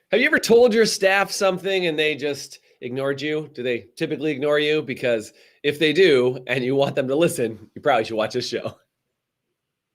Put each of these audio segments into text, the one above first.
Have you ever told your staff something and they just ignored you? Do they typically ignore you? Because if they do and you want them to listen, you probably should watch this show.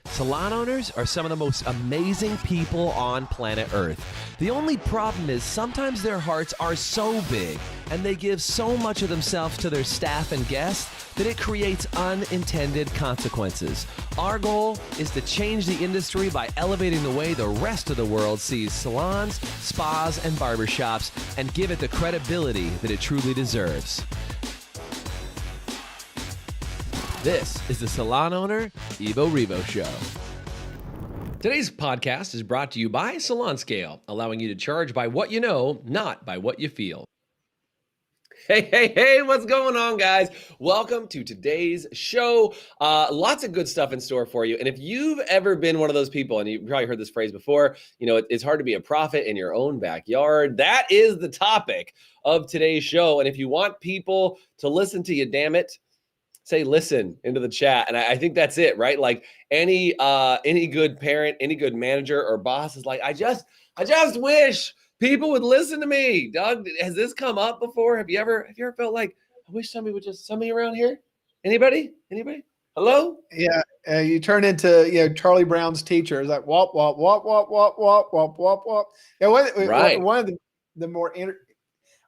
Salon owners are some of the most amazing people on planet Earth. The only problem is sometimes their hearts are so big and they give so much of themselves to their staff and guests that it creates unintended consequences. Our goal is to change the industry by elevating the way the rest of the world sees salons, spas, and barbershops and give it the credibility that it truly deserves. This is the Salon Owner Evo-Revo Show. Today's podcast is brought to you by Salon Scale, allowing you to charge by what you know, not by what you feel. Hey, what's going on, guys? Welcome to today's show. Lots of good stuff in store for you. And if you've ever been one of those people, and you've probably heard this phrase before, you know, it's hard to be a prophet in your own backyard. That is the topic of today's show. And if you want people to listen to you, damn it, say listen into the chat. And I think that's it, right? Like any good parent, any good manager or boss is like, I just wish people would listen to me. Doug, has this come up before? Have you ever felt like, I wish somebody around here? Anybody? Hello? Yeah, you turn into Charlie Brown's teacher. It's like wop wop wop wop wop wop wop wop wop. Yeah, one of the more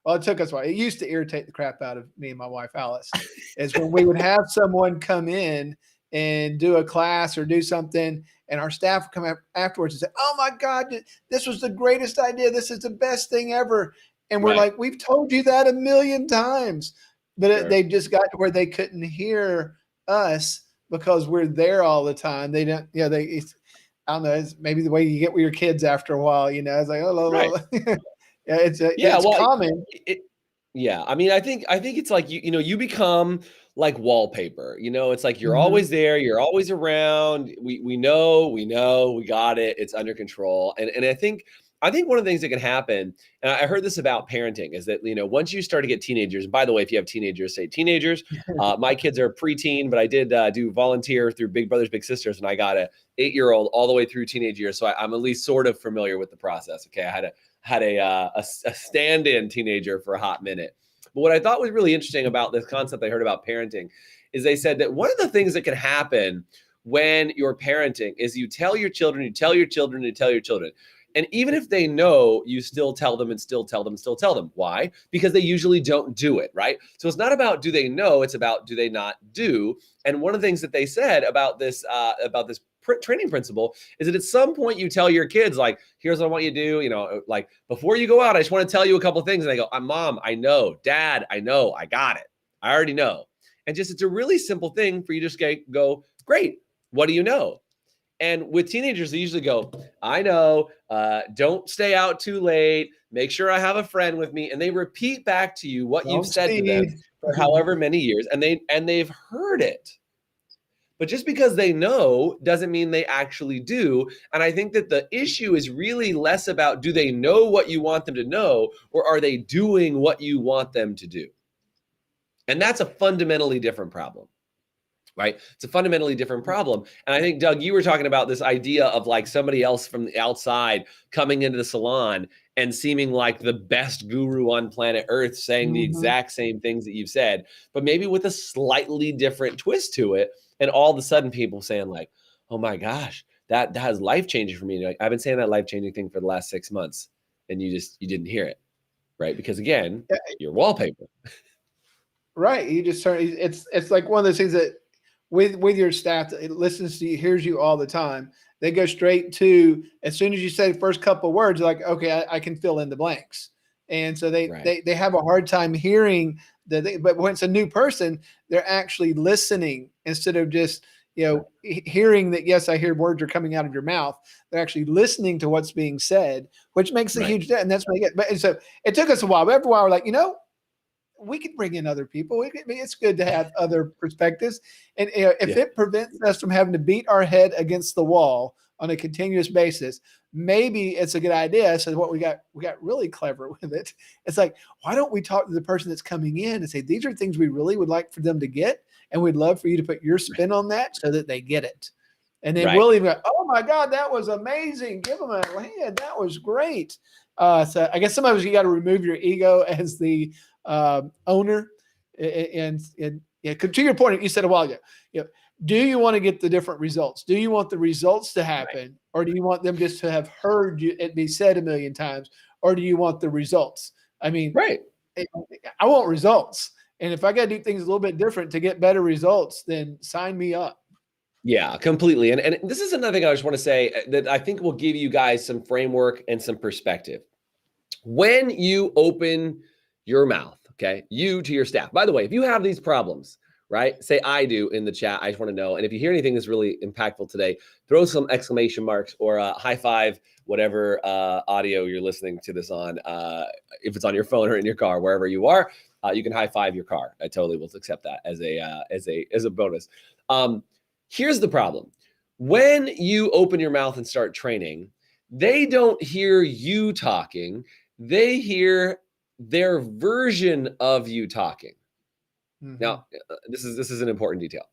well, it took us a while. It used to irritate the crap out of me and my wife, Alice, is when we would have someone come in and do a class or do something, and our staff would come afterwards and say, oh, my God, this was the greatest idea. This is the best thing ever. And we're like, we've told you that a million times. But they just got to where they couldn't hear us because we're there all the time. They don't, I don't know, it's maybe the way you get with your kids after a while, it's like, oh, yeah, it's common. I mean, I think it's like, you become like wallpaper, it's like, you're always there, you're always around. We know, we got it. It's under control. And I think one of the things that can happen, and I heard this about parenting, is that, once you start to get teenagers, and by the way, if you have teenagers, say teenagers, my kids are preteen, but I did do volunteer through Big Brothers Big Sisters, and I got a 8-year-old all the way through teenage years. So I'm at least sort of familiar with the process. Okay. I had a stand-in teenager for a hot minute. But what I thought was really interesting about this concept I heard about parenting is they said that one of the things that can happen when you're parenting is you tell your children. And even if they know, you still tell them. Why? Because they usually don't do it, right? So it's not about do they know, it's about do they not do. And one of the things that they said about this training principle is that at some point you tell your kids, like, here's what I want you to do, like, before you go out, I just want to tell you a couple of things. And they go, Mom, I know. Dad, I know. I got it. I already know. And it's a really simple thing for you to just go, great. What do you know? And with teenagers, they usually go, I know, don't stay out too late. Make sure I have a friend with me. And they repeat back to you what you've said to them for however many years. And they've heard it. But just because they know doesn't mean they actually do. And I think that the issue is really less about do they know what you want them to know, or are they doing what you want them to do? And that's a fundamentally different problem. Right? It's a fundamentally different problem. And I think, Doug, you were talking about this idea of like somebody else from the outside coming into the salon and seeming like the best guru on planet Earth, saying the exact same things that you've said, but maybe with a slightly different twist to it. And all of a sudden people saying like, oh my gosh, that is life-changing for me. Like, I've been saying that life-changing thing for the last 6 months and you didn't hear it. Right? Because again, you're wallpaper. Right. You just turn, it's like one of those things that with your staff that listens to you, hears you all the time, they go straight to, as soon as you say the first couple of words, like, okay, I can fill in the blanks. And so they have a hard time hearing but when it's a new person, they're actually listening instead of just, hearing that, yes, I hear words are coming out of your mouth. They're actually listening to what's being said, which makes a huge difference. And that's what I get. But so it took us a while. But after a while, we're like, we could bring in other people. It's good to have other perspectives. And if it prevents us from having to beat our head against the wall on a continuous basis, maybe it's a good idea. So what we got really clever with it. It's like, why don't we talk to the person that's coming in and say, these are things we really would like for them to get. And we'd love for you to put your spin on that so that they get it. And then we'll even go, oh my God, that was amazing. Give them a hand. That was great. So I guess sometimes you got to remove your ego as the owner. And yeah, to your point, you said a while ago, do you want to get the different results? Do you want the results to happen? Or do you want them just to have heard it be said a million times? Or do you want the results? I mean, I want results. And if I got to do things a little bit different to get better results, then sign me up. Yeah, completely. And this is another thing I just want to say that I think will give you guys some framework and some perspective. When you open your mouth, okay, you to your staff. By the way, if you have these problems, right, say I do in the chat. I just want to know. And if you hear anything that's really impactful today, throw some exclamation marks or a high five, whatever audio you're listening to this on. If it's on your phone or in your car, wherever you are, you can high five your car. I totally will accept that as a bonus. Here's the problem. When you open your mouth and start training, they don't hear you talking. They hear their version of you talking. Mm-hmm. Now, this is an important detail,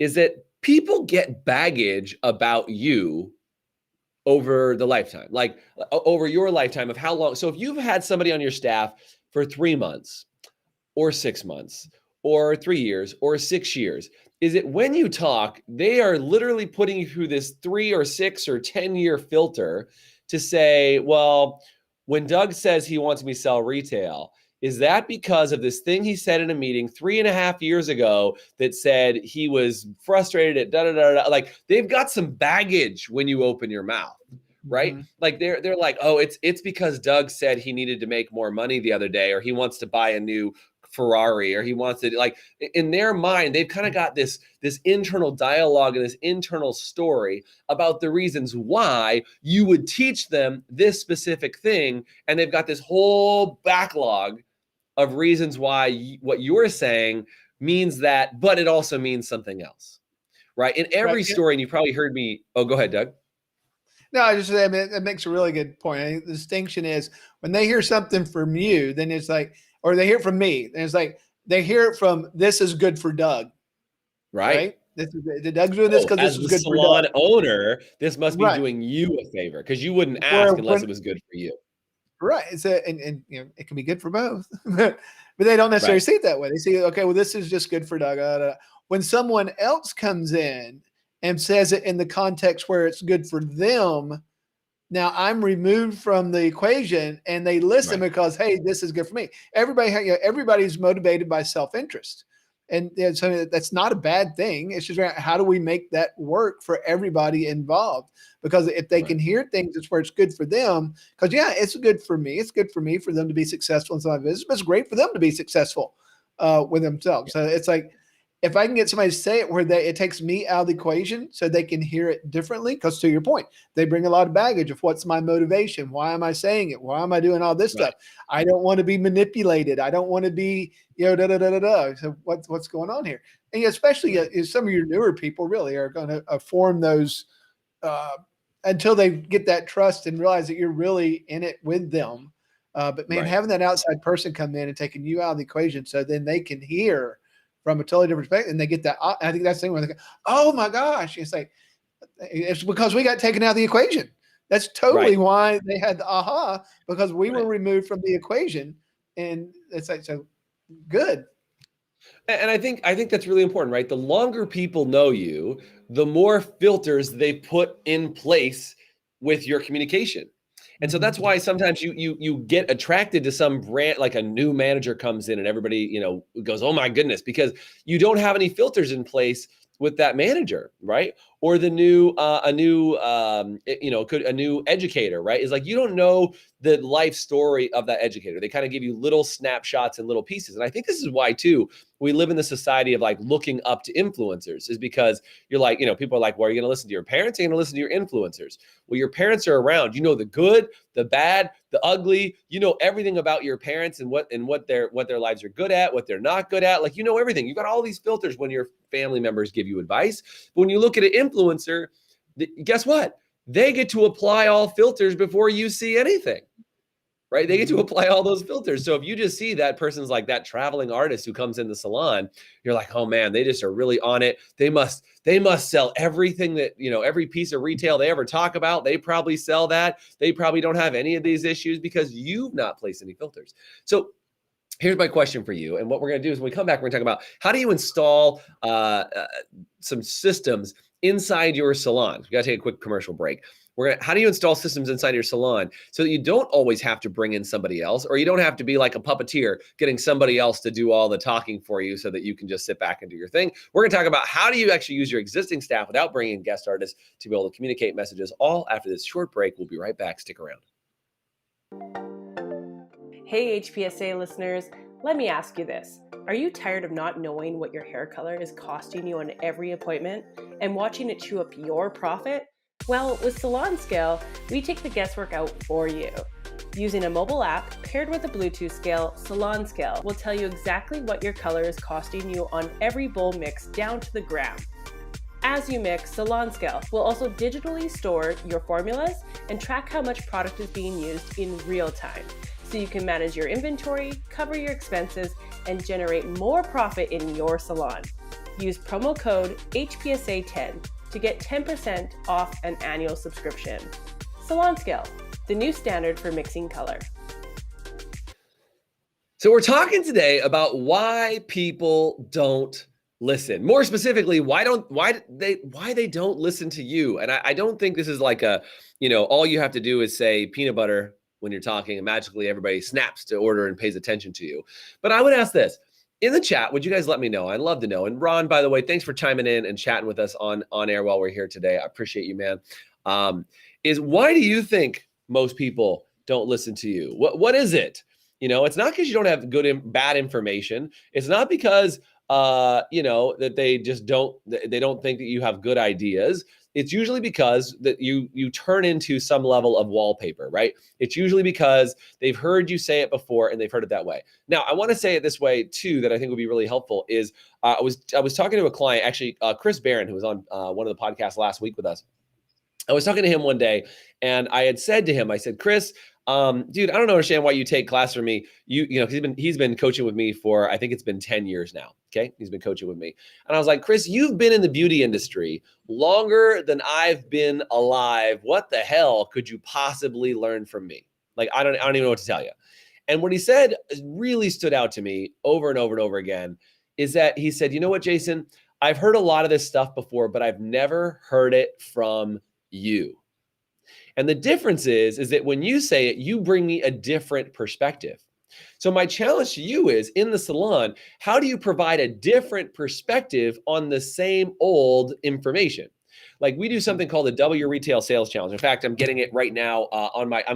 is that people get baggage about you over the lifetime, like over your lifetime of how long. So if you've had somebody on your staff for 3 months or 6 months or 3 years or 6 years, is it when you talk, they are literally putting you through this 3 or 6 or 10-year filter to say, well, when Doug says he wants me to sell retail, is that because of this thing he said in a meeting 3.5 years ago that said he was frustrated at da-da-da-da? Like, they've got some baggage when you open your mouth, right? Mm-hmm. Like they're like, oh, it's because Doug said he needed to make more money the other day, or he wants to buy a new Ferrari, or he wants to, like, in their mind, they've kind of got this internal dialogue and this internal story about the reasons why you would teach them this specific thing. And they've got this whole backlog of reasons why what you're saying means that, but it also means something else, right? In every story, and you probably heard me. Oh, go ahead, Doug. No, I just, I mean, it makes a really good point. I think the distinction is when they hear something from you, then it's like, or they hear it from me, and it's like they hear it from, this is good for Doug, right? This is, Doug's doing this because this is good for Doug. As the salon owner, this must be doing you a favor, because you wouldn't ask unless it was good for you. Right. It's and you know, it can be good for both, but they don't necessarily see it that way. They see, okay, well, this is just good for Doug. When someone else comes in and says it in the context where it's good for them, now I'm removed from the equation, and they listen because, hey, this is good for me. Everybody's motivated by self-interest. And so that's not a bad thing. It's just how do we make that work for everybody involved? Because if they can hear things, it's where it's good for them. Because it's good for me. It's good for me for them to be successful in some business. But it's great for them to be successful with themselves. So it's like, if I can get somebody to say it where it takes me out of the equation so they can hear it differently, because to your point, they bring a lot of baggage of what's my motivation? Why am I saying it? Why am I doing all this stuff? I don't want to be manipulated. I don't want to be, So what's going on here? And especially some of your newer people really are going to form those until they get that trust and realize that you're really in it with them. But man, having that outside person come in and taking you out of the equation so then they can hear from a totally different perspective, and they get that. I think that's the thing where they go, oh my gosh. It's like, it's because we got taken out of the equation. That's totally why they had the aha, because we were removed from the equation. And it's like, so good. And I think that's really important, right? The longer people know you, the more filters they put in place with your communication. And so that's why sometimes you get attracted to some brand, like a new manager comes in and everybody, goes, oh my goodness, because you don't have any filters in place with that manager, right? Or the new, a new educator, right? Is like, you don't know the life story of that educator. They kind of give you little snapshots and little pieces. And I think this is why too, we live in the society of like looking up to influencers, is because you're like, people are like, well, are you going to listen to your parents? Are you going to listen to your influencers? Well, your parents are around, the good, the bad, the ugly, everything about your parents and what their lives are good at, what they're not good at. Like, everything. You've got all these filters when your family members give you advice. But when you look at an influencer, guess what? They get to apply all filters before you see anything. right? They get to apply all those filters. So if you just see that person's like that traveling artist who comes in the salon, you're like, oh man, they just are really on it. They must sell everything that, every piece of retail they ever talk about. They probably sell that. They probably don't have any of these issues because you've not placed any filters. So here's my question for you. And what we're going to do is when we come back, we're going to talk about how do you install some systems inside your salon. We got to take a quick commercial break. How do you install systems inside your salon so that you don't always have to bring in somebody else, or you don't have to be like a puppeteer getting somebody else to do all the talking for you so that you can just sit back and do your thing. We're going to talk about how do you actually use your existing staff without bringing in guest artists to be able to communicate messages, all after this short break. We'll be right back. Stick around. Hey, HPSA listeners, let me ask you this. Are you tired of not knowing what your hair color is costing you on every appointment and watching it chew up your profit? Well, with Salon Scale, we take the guesswork out for you. Using a mobile app paired with a Bluetooth scale, Salon Scale will tell you exactly what your color is costing you on every bowl mix down to the gram. As you mix, Salon Scale will also digitally store your formulas and track how much product is being used in real time, so you can manage your inventory, cover your expenses, and generate more profit in your salon. Use promo code HPSA10 to get 10% off an annual subscription. Salon Scale, the new standard for mixing color. So we're talking today about why people don't listen. More specifically, why they don't listen to you. And I don't think this is like all you have to do is say peanut butter when you're talking and magically everybody snaps to order and pays attention to you. But I would ask this. In the chat, would you guys let me know? I'd love to know. And Ron, by the way, thanks for chiming in and chatting with us on air while we're here today. I appreciate you, man. Is why do you think most people don't listen to you? What is it? It's not because you don't have bad information. It's not because that they just don't think that you have good ideas. It's usually because that you turn into some level of wallpaper, right? It's usually because they've heard you say it before and they've heard it that way. Now, I want to say it this way too, that I think would be really helpful is I was talking to a client, actually, Chris Barron, who was on one of the podcasts last week with us. I was talking to him one day and I had said to him, I said, Chris, dude, I don't understand why you take class from me. He's been coaching with me for, I think it's been 10 years now. Okay. He's been coaching with me. And I was like, Chris, you've been in the beauty industry longer than I've been alive. What the hell could you possibly learn from me? Like, I don't even know what to tell you. And what he said really stood out to me over and over and over again is that he said, you know what, Jason, I've heard a lot of this stuff before, but I've never heard it from you. And the difference is that when you say it, you bring me a different perspective. So my challenge to you is in the salon, how do you provide a different perspective on the same old information? Like we do something called the Double Your Retail Sales Challenge. In fact, I'm getting it right now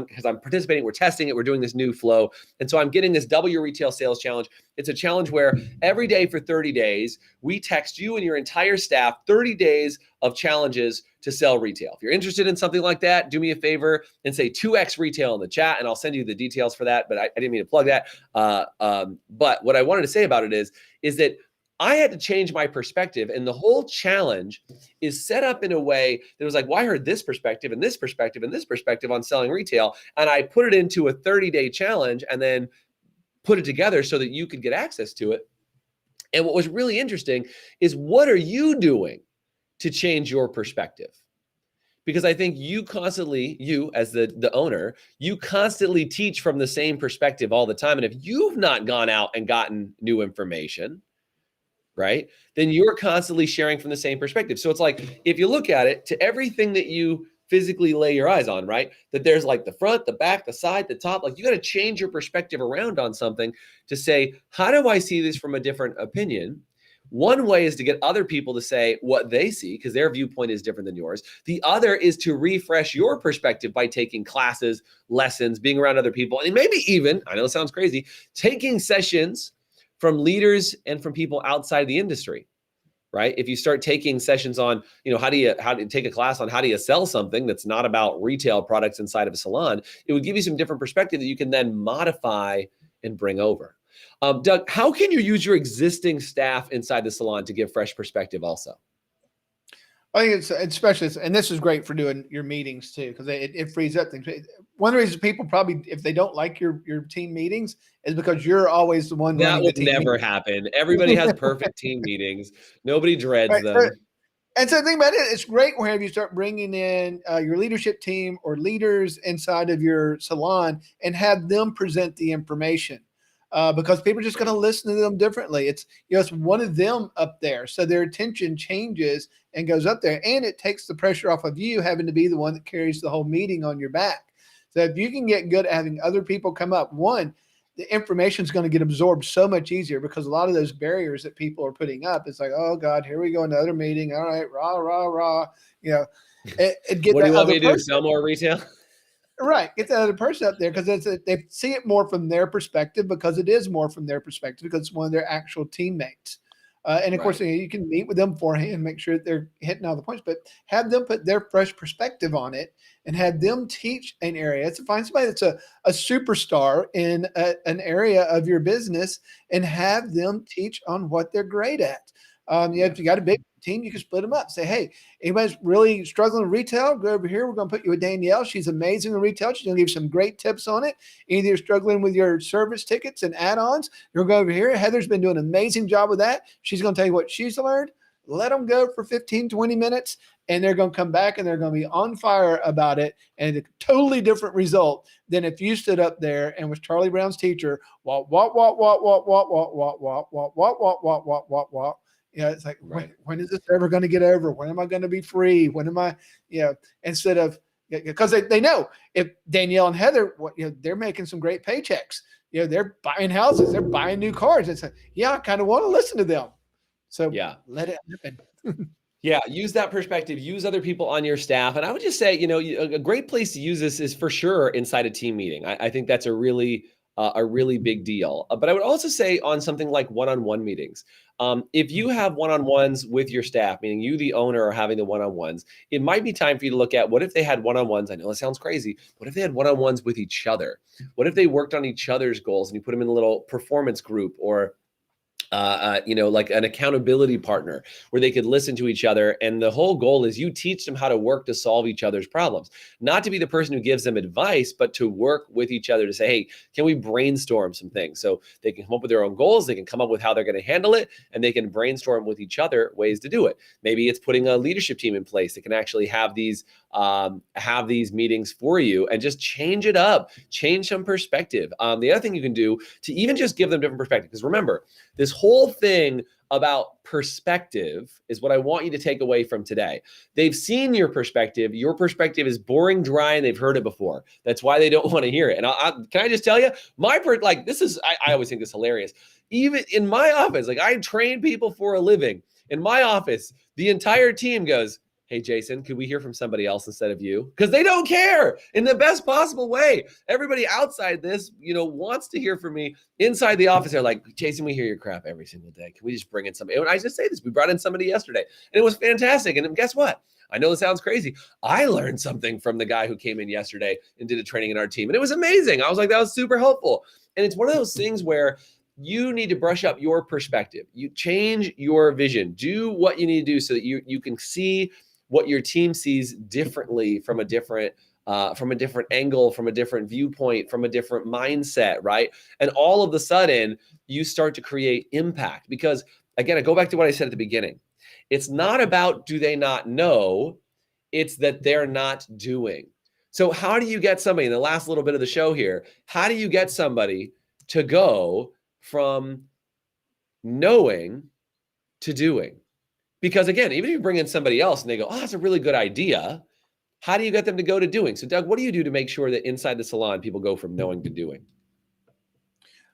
because I'm participating. We're testing it. We're doing this new flow. And so I'm getting this Double Your Retail Sales Challenge. It's a challenge where every day for 30 days, we text you and your entire staff 30 days of challenges to sell retail. If you're interested in something like that, do me a favor and say 2X retail in the chat, and I'll send you the details for that. But I didn't mean to plug that. But what I wanted to say about it is that I had to change my perspective, and the whole challenge is set up in a way that was like, well, I heard this perspective and this perspective and this perspective on selling retail, and I put it into a 30-day challenge and then put it together so that you could get access to it. And what was really interesting is, what are you doing to change your perspective? Because I think you as the owner, you constantly teach from the same perspective all the time. And if you've not gone out and gotten new information, right, then you're constantly sharing from the same perspective. So it's like, if you look at it, to everything that you physically lay your eyes on, right, that there's like the front, the back, the side, the top, like you got to change your perspective around on something to say, how do I see this from a different opinion? One way is to get other people to say what they see because their viewpoint is different than yours. The other is to refresh your perspective by taking classes, lessons, being around other people, and maybe even, I know it sounds crazy, taking sessions from leaders and from people outside the industry, right? If you start taking sessions on, how do you take a class on how do you sell something that's not about retail products inside of a salon, it would give you some different perspective that you can then modify and bring over. Doug, how can you use your existing staff inside the salon to give fresh perspective also? I think it's especially, and this is great for doing your meetings too, because it frees up things. One of the reasons people probably, if they don't like your team meetings, is because you're always the one That running the would team never meeting. happen. Everybody has perfect team meetings. Nobody dreads Right. So, them. and so the thing about it, it's great whenever you start bringing in your leadership team or leaders inside of your salon and have them present the information. Because people are just going to listen to them differently. It's, it's one of them up there, so their attention changes and goes up there, and it takes the pressure off of you having to be the one that carries the whole meeting on your back. So if you can get good at having other people come up, one, the information is going to get absorbed so much easier, because a lot of those barriers that people are putting up, it's like, oh God, here we go, another meeting. All right, rah, rah, rah. It get What do that you want other me to do? person. Sell more retail? Right. Get that other person up there, because they see it more from their perspective, because it is more from their perspective, because it's one of their actual teammates. And of course, Right. you can meet with them beforehand, make sure that they're hitting all the points, but have them put their fresh perspective on it and have them teach an area. To find somebody that's a superstar in an area of your business and have them teach on what they're great at. If you got a big team, you can split them up. Say, hey, anybody's really struggling with retail, go over here. We're going to put you with Danielle. She's amazing in retail. She's going to give you some great tips on it. Either you're struggling with your service tickets and add-ons, you'll go over here. Heather's been doing an amazing job with that. She's going to tell you what she's learned. Let them go for 15, 20 minutes, and they're going to come back and they're going to be on fire about it, and a totally different result than if you stood up there and was Charlie Brown's teacher, walk, walk, walk, walk, walk, walk, walk, walk, walk, walk, walk, walk, walk, walk, walk, walk. It's like, Right. when is this ever going to get over? When am I going to be free? When am I, instead of, because they know if Danielle and Heather, they're making some great paychecks. They're buying houses, they're buying new cars. It's like, I kind of want to listen to them. So let it happen. Yeah, use that perspective, use other people on your staff. And I would just say, a great place to use this is for sure inside a team meeting. I think that's a really big deal. But I would also say on something like one-on-one meetings, if you have one-on-ones with your staff, meaning you, the owner, are having the one-on-ones, it might be time for you to look at, what if they had one-on-ones? I know it sounds crazy. What if they had one-on-ones with each other? What if they worked on each other's goals and you put them in a little performance group, or like an accountability partner where they could listen to each other. And the whole goal is you teach them how to work to solve each other's problems, not to be the person who gives them advice, but to work with each other to say, hey, can we brainstorm some things? So they can come up with their own goals. They can come up with how they're going to handle it, and they can brainstorm with each other ways to do it. Maybe it's putting a leadership team in place that can actually have these meetings for you and just change it up, change some perspective. The other thing you can do to even just give them different perspective, because remember, this whole thing about perspective is what I want you to take away from today. They've seen your perspective. Your perspective is boring, dry, and they've heard it before. That's why they don't want to hear it. And can I just tell you, I always think this is hilarious. Even in my office, I train people for a living. In my office, the entire team goes, hey, Jason, could we hear from somebody else instead of you? Because they don't care in the best possible way. Everybody outside this, wants to hear from me. Inside the office, they're like, Jason, we hear your crap every single day. Can we just bring in somebody? And I just say this, we brought in somebody yesterday and it was fantastic. And guess what? I know it sounds crazy. I learned something from the guy who came in yesterday and did a training in our team. And it was amazing. I was like, that was super helpful. And it's one of those things where you need to brush up your perspective. You change your vision. Do what you need to do so that you can see what your team sees differently from a different angle, from a different viewpoint, from a different mindset, right? And all of a sudden, you start to create impact. Because again, I go back to what I said at the beginning. It's not about do they not know, it's that they're not doing. So how do you get somebody, in the last little bit of the show here, how do you get somebody to go from knowing to doing? Because again, even if you bring in somebody else and they go, oh, that's a really good idea, how do you get them to go to doing? So Doug, what do you do to make sure that inside the salon, people go from knowing to doing?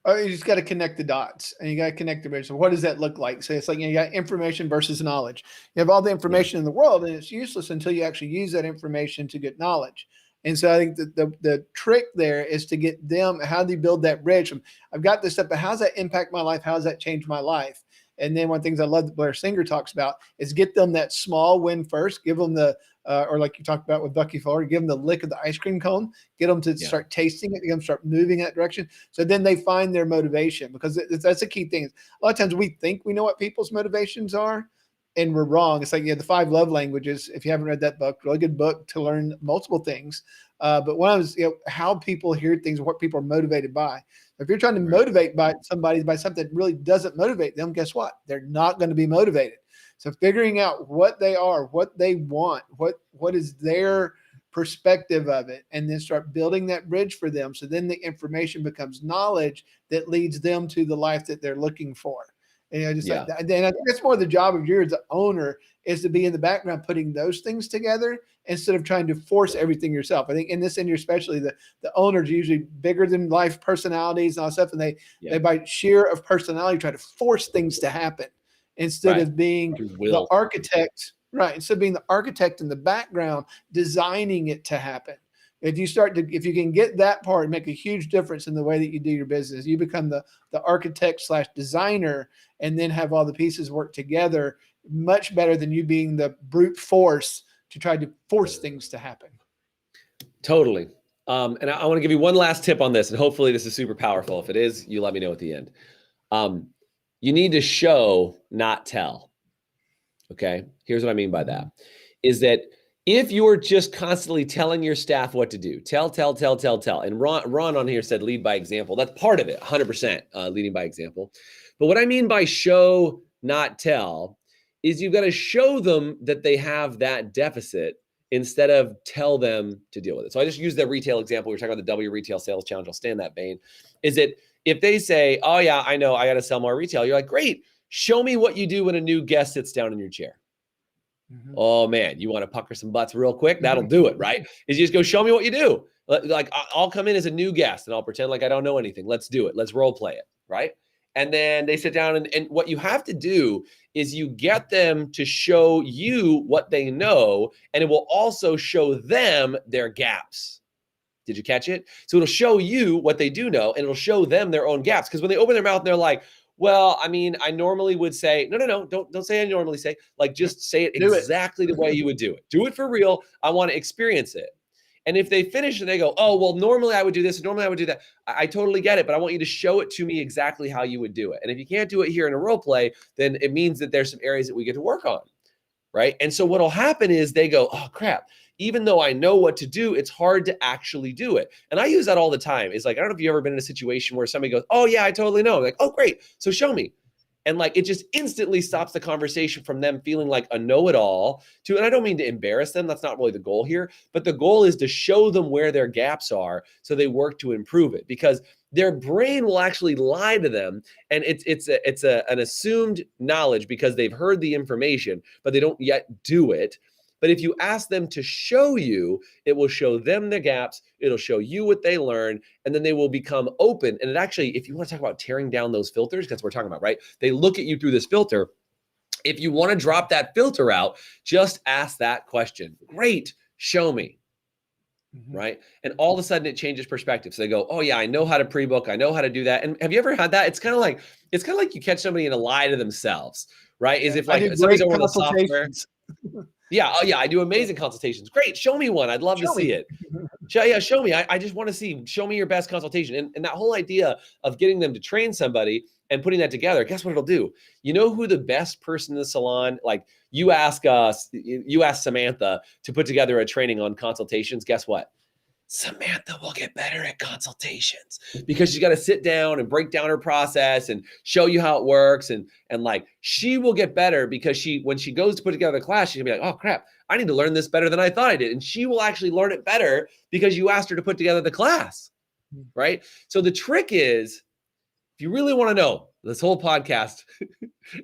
Oh, you just got to connect the dots, and you got to connect the bridge. So what does that look like? So it's like, you got information versus knowledge. You have all the information in the world, and it's useless until you actually use that information to get knowledge. And so I think that the trick there is to get them, how do you build that bridge from, I've got this stuff, but how does that impact my life? How does that change my life? And then one of the things I love that Blair Singer talks about is get them that small win first, give them the, or like you talked about with Bucky Fuller, give them the lick of the ice cream cone, get them to start tasting it, get them to start moving in that direction. So then they find their motivation, because that's a key thing. A lot of times we think we know what people's motivations are, and we're wrong. It's like, the 5 love languages. If you haven't read that book, really good book to learn multiple things. But one of them is, how people hear things, what people are motivated by. If you're trying to motivate somebody by something that really doesn't motivate them, guess what? They're not going to be motivated. So figuring out what they are, what they want, what is their perspective of it, and then start building that bridge for them. So then the information becomes knowledge that leads them to the life that they're looking for. And like that. And I think that's more the job of you as the owner, is to be in the background putting those things together instead of trying to force everything yourself. I think in this industry, especially the owners are usually bigger than life personalities and all that stuff. And they by sheer of personality try to force things to happen instead of being the architect. Right. Instead of being the architect in the background, designing it to happen. If you can get that part, make a huge difference in the way that you do your business. You become the architect / designer, and then have all the pieces work together much better than you being the brute force to try to force things to happen. Totally. And I want to give you one last tip on this, and hopefully this is super powerful. If it is, you let me know at the end. You need to show, not tell. Okay. Here's what I mean by that, is that if you're just constantly telling your staff what to do, tell, and Ron on here said lead by example. That's part of it, 100% leading by example. But what I mean by show, not tell, is you've got to show them that they have that deficit instead of tell them to deal with it. So I just used the retail example. We were talking about the W Retail Sales Challenge. I'll stay in that vein. Is that if they say, oh yeah, I know, I got to sell more retail. You're like, great. Show me what you do when a new guest sits down in your chair. Mm-hmm. Oh man, you want to pucker some butts real quick? That'll do it, right? Is you just go, show me what you do. Like I'll come in as a new guest and I'll pretend like I don't know anything. Let's do it. Let's role play it, right? And then they sit down and what you have to do is you get them to show you what they know, and it will also show them their gaps. Did you catch it? So it'll show you what they do know, and it'll show them their own gaps. Because when they open their mouth and they're like, well, I mean, I normally would say, no, don't say I normally say, like, just say it exactly the way you would do it. Do it for real. I want to experience it. And if they finish and they go, oh, well, normally I would do this, normally I would do that. I totally get it, but I want you to show it to me exactly how you would do it. And if you can't do it here in a role play, then it means that there's some areas that we get to work on, right? And so what'll happen is they go, oh, crap. Even though I know what to do, it's hard to actually do it. And I use that all the time. It's like, I don't know if you've ever been in a situation where somebody goes, oh yeah, I totally know. I'm like, oh, great. So show me. And like, it just instantly stops the conversation from them feeling like a know-it-all to, and I don't mean to embarrass them. That's not really the goal here, but the goal is to show them where their gaps are so they work to improve it, because their brain will actually lie to them. And it's an assumed knowledge because they've heard the information, but they don't yet do it. But if you ask them to show you, it will show them the gaps. It'll show you what they learn, and then they will become open. And it actually, if you want to talk about tearing down those filters, that's what we're talking about, right? They look at you through this filter. If you want to drop that filter out, just ask that question. Great, show me, right? And all of a sudden it changes perspective. So they go, oh yeah, I know how to pre-book. I know how to do that. And have you ever had that? It's kind of like you catch somebody in a lie to themselves, right? Is if like somebody's over the software. Yeah. Oh, yeah. I do amazing consultations. Great. Show me one. I'd love to see it. Show me. I just want to see. Show me your best consultation. And that whole idea of getting them to train somebody and putting that together, guess what it'll do? You know who the best person in the salon? Like you ask Samantha to put together a training on consultations. Guess what? Samantha will get better at consultations because she's got to sit down and break down her process and show you how it works. And like, she will get better because when she goes to put together the class, she's gonna be like, oh crap, I need to learn this better than I thought I did. And she will actually learn it better because you asked her to put together the class, right? So the trick is, if you really want to know, this whole podcast,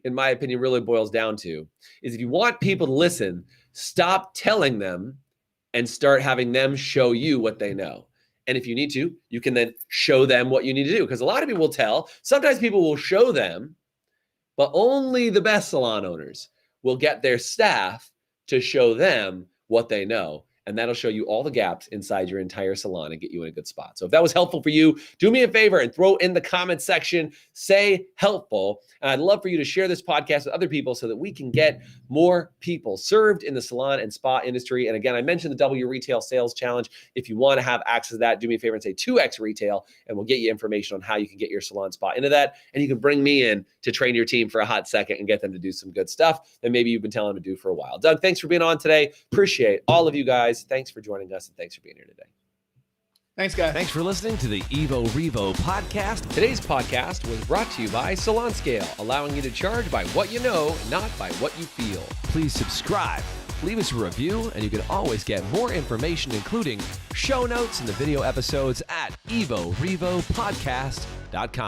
in my opinion, really boils down to is if you want people to listen, stop telling them and start having them show you what they know. And if you need to, you can then show them what you need to do. Because a lot of people will tell, sometimes people will show them, but only the best salon owners will get their staff to show them what they know. and that'll show you all the gaps inside your entire salon and get you in a good spot. So if that was helpful for you, do me a favor and throw in the comment section, say helpful. And I'd love for you to share this podcast with other people so that we can get more people served in the salon and spa industry. And again, I mentioned the Double Your Retail Sales Challenge. If you want to have access to that, do me a favor and say 2x retail, and we'll get you information on how you can get your salon spa into that. And you can bring me in to train your team for a hot second and get them to do some good stuff that maybe you've been telling them to do for a while. Doug, thanks for being on today. Appreciate all of you guys. Thanks for joining us, and thanks for being here today. Thanks, guys. Thanks for listening to the Evo-Revo podcast. Today's podcast was brought to you by Salon Scale, allowing you to charge by what you know, not by what you feel. Please subscribe, leave us a review, and you can always get more information, including show notes and the video episodes at evorevopodcast.com.